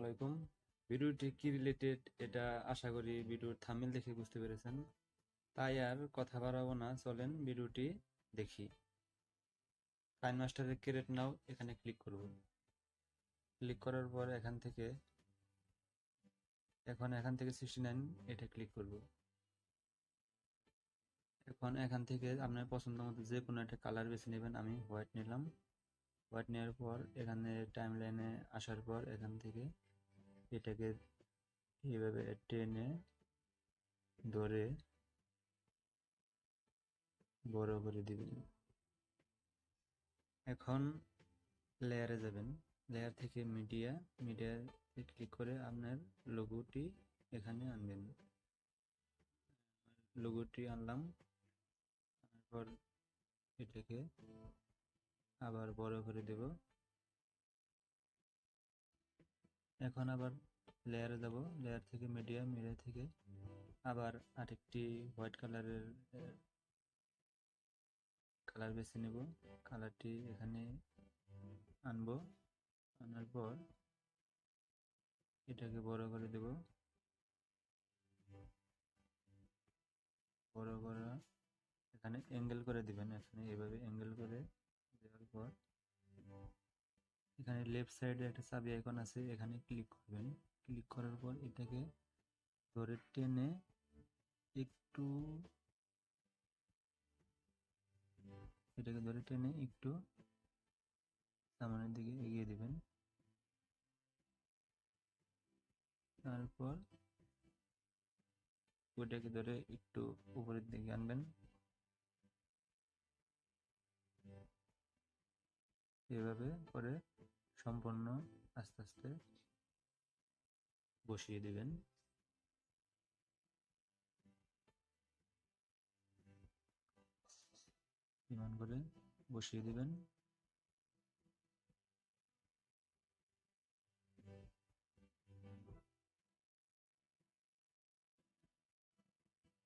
আলাইকুম। ভিডিওটি কি রিলেটেড এটা আশা করি ভিডিওর থাম্বনেল দেখে বুঝতে পেরেছেন। তাই আর কথা বাড়াবো না, চলেন ভিডিওটি দেখি। কাইনমাস্টারের ক্রিয়েট নাও এখানে ক্লিক করব। ক্লিক করার পর এখান থেকে 69 এটা ক্লিক করব। এখন এখান থেকে আপনার পছন্দ মতো যে কোনো একটা কালার বেছে নেবেন। আমি হোয়াইট নিলাম। হোয়াইট নেওয়ার পর এখানে টাইম লাইনে আসার পর এখান থেকে এটাকে এইভাবে টেনে ধরে বড় করে দিবেন। এখন লেয়ারে যাবেন, লেয়ার থেকে মিডিয়াতে ক্লিক করে আপনার লোগোটি এখানে আনবেন। লোগোটি আনলাম, তারপর এটাকে আবার বড় করে দেব। এখন আবার লেয়ারে যাব, লেয়ার থেকে মিডিয়া থেকে আবার আরেকটি হোয়াইট কালারের কালার বেছে নেব। কালারটি এখানে আনবো, আনার পর এটাকে বড় করে দেব। বড় করা এখানে অ্যাঙ্গেল করে দিবেন। এখানে এভাবে অ্যাঙ্গেল করে দেওয়ার পর এখানে লেফট সাইডে একটা চাবি আইকন আছে, এখানে ক্লিক করবেন। ক্লিক করার পর এটাকে ধরে টেনে একটু সামনের দিকে এগিয়ে দিবেন। তারপর ওইটাকে ধরে একটু উপরের দিকে আনবেন। এভাবে করে সম্পূর্ণ আস্তে আস্তে বসিয়ে দিবেন। এমন করে বসিয়ে দিবেন।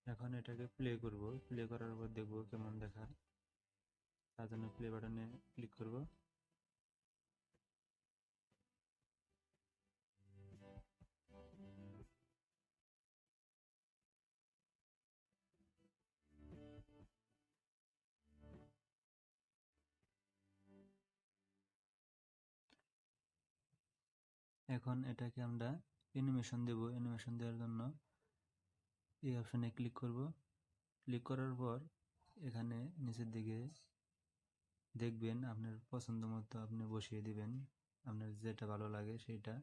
এখন এটাকে প্লে করব। প্লে করার পর দেখব কেমন দেখায়। তার জন্য প্লে বাটনে ক্লিক করব। এখন এটাকে আমরা অ্যানিমেশন দেব। অ্যানিমেশন দেওয়ার জন্য এই অপশনে ক্লিক করব। ক্লিক করার পর এখানে নিচের দিকে দেখবেন আপনার পছন্দ মতো আপনি বসিয়ে দিবেন, আপনার যেটা ভালো লাগে সেটা।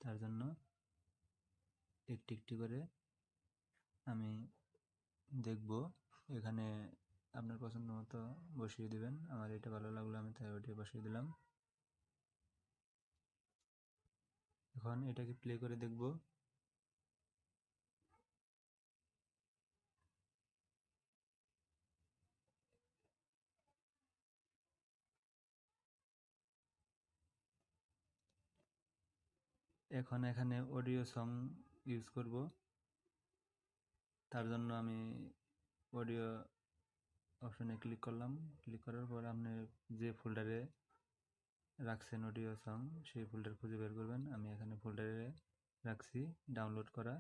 তার জন্য একটি একটি করে আমি দেখব। এখানে আপনার পছন্দ মতো বসিয়ে দিবেন। আমার এটা ভালো লাগলো, আমি তাই ওটা বসিয়ে দিলাম। এখন এটাকে প্লে করে দেখব। এখন এখানে অডিও সং ইউজ করব। তার জন্য আমি অডিও অপশনে ক্লিক করলাম। ক্লিক করার পর আপনি যে ফোল্ডারে রাখছেন অডিও সং সেই ফোল্ডার খুঁজে বের করবেন। আমি এখানে ফোল্ডারে রাখছি ডাউনলোড করা।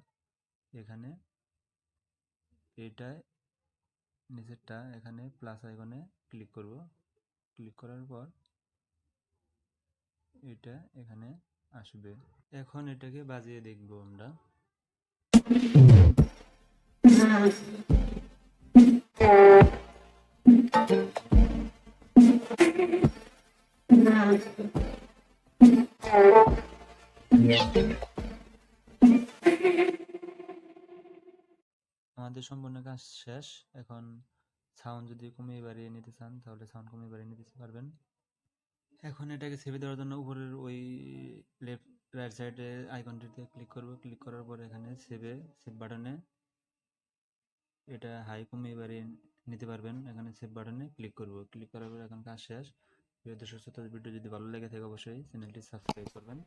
এখানে এইটায় নিচেরটা এখানে প্লাস আইকনে ক্লিক করব। ক্লিক করার পর এটা এখানে আসবে। এখন এটাকে বাজিয়ে দেখব আমরা। আমাদের সম্পূর্ণ কাজ শেষ। এখন সাউন্ড যদি কমিয়ে বাড়িয়ে নিতে চান তাহলে সাউন্ড কমিয়ে বাড়িয়ে নিতে পারবেন। এখন এটাকে সেভ দেওয়ার জন্য উপরের ওই লেফট রাইট সাইডে আইকনটিতে ক্লিক করব। ক্লিক করার পর এখানে সেভ বাটনে এটা হাই কমিয়ে বাড়িয়ে নিতে পারবেন। এখানে সেভ বাটনে ক্লিক করব। ক্লিক করার পর এখন কাজ শেষ। সুস্থ ভিডিও যদি ভালো লেগে থাকে অবশ্যই চ্যানেলটি সাবস্ক্রাইব করবেন।